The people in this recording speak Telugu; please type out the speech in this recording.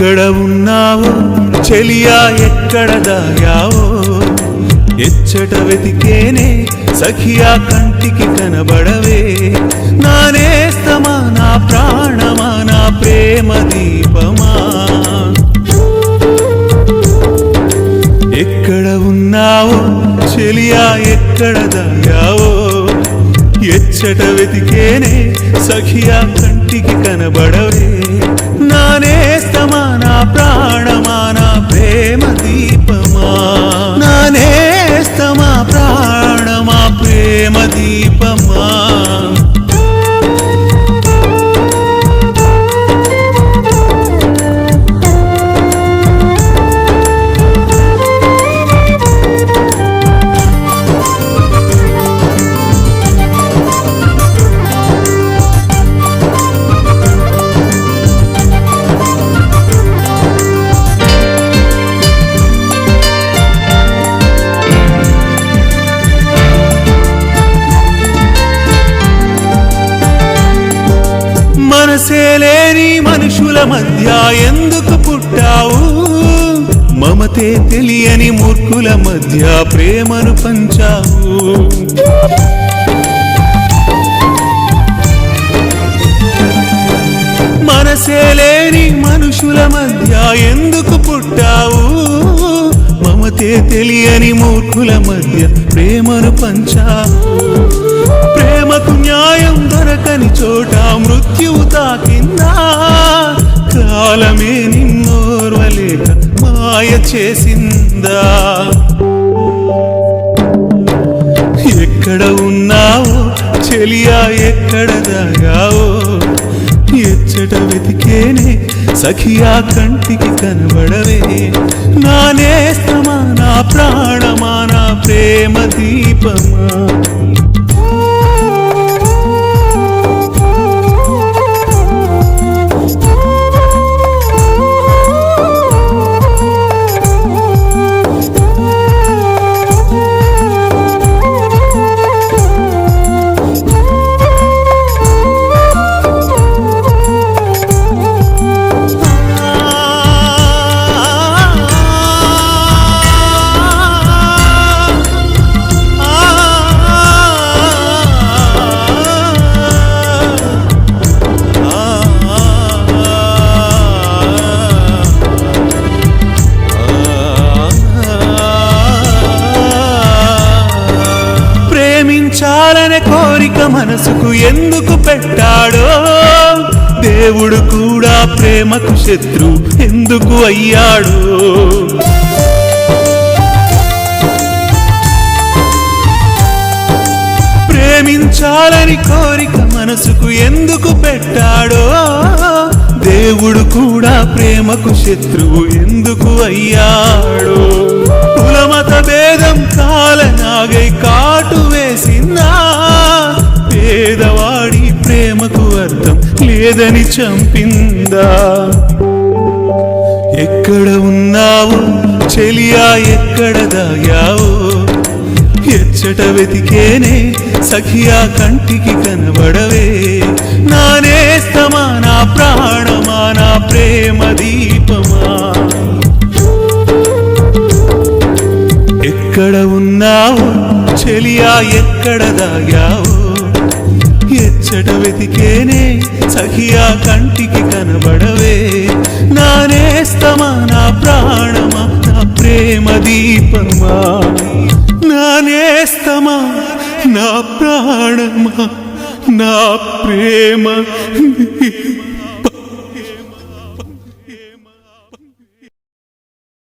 ఎక్కడ ఉన్నావో చెలియా ఎక్కడ దాగావో ఎచ్చట వెతికేనే సఖియా కంటికి కనబడవే నా నేస్తమా నా ప్రాణమా నా ప్రేమ దీపమా ఎక్కడ ఉన్నావో చెలియా ఎక్కడ దాగావో ఎచ్చట వెతికేనే సఖియా కంటికి కనబడవే నా నేస్తమా నా ప్రాణమా నా ప్రేమ దీపమా నా నేస్తమా ప్రాణమా ప్రేమ దీపమా మనసే లేని మనుషుల మధ్య ఎందుకు పుట్టావు మమతే తెలియని మూర్ఖుల మధ్య ప్రేమను పంచావు మనసే లేని మనుషుల మధ్య ఎందుకు పుట్టావు మమతే తెలియని మూర్ఖుల మధ్య ప్రేమను పంచావు ప్రేమకు న్యాయం దొరకని చోట మృత్యువు తాకిందా కాలమే నిన్నోర్వలేక మాయ చేసిందా ఎక్కడ ఉన్నావో చెలియా ఎక్కడ దాగావో ఎచ్చట వెతికేనే సఖియా కంటికి కనబడవే నా నేస్తమా నా ప్రాణమా నా ప్రేమ దీపమా చాలనే కోరిక మనసుకు ఎందుకు పెట్టాడో దేవుడు కూడా ప్రేమకు శత్రు ఎందుకు అయ్యాడో ప్రేమించాలని కోరిక మనసుకు ఎందుకు పెట్టాడో దేవుడు కూడా ప్రేమకు శత్రువు ఎందుకు అయ్యాడో కులమత భేదం కాలనాగై కాటు వేసిందా పేదవాడి ప్రేమకు అర్థం లేదని చంపిందా ఎక్కడ ఉన్నావో చెలియా ఎక్కడ దాగావో ఎచ్చట వెతికేనే సఖియా కంటికి కనబడవే నా నేస్తమా నా ప్రాణమా నా ప్రేమ దీపమా ఎక్కడ ఉన్నావో చెలియా ఎక్కడ దాగావో ఎచ్చట వెతికేనే సఖియా కంటికి కనబడవే నా నేస్తమా నా ప్రాణమా నా ప్రేమ దీపమా నా నేస్తమా నా ప్రాణమా నా ప్రేమ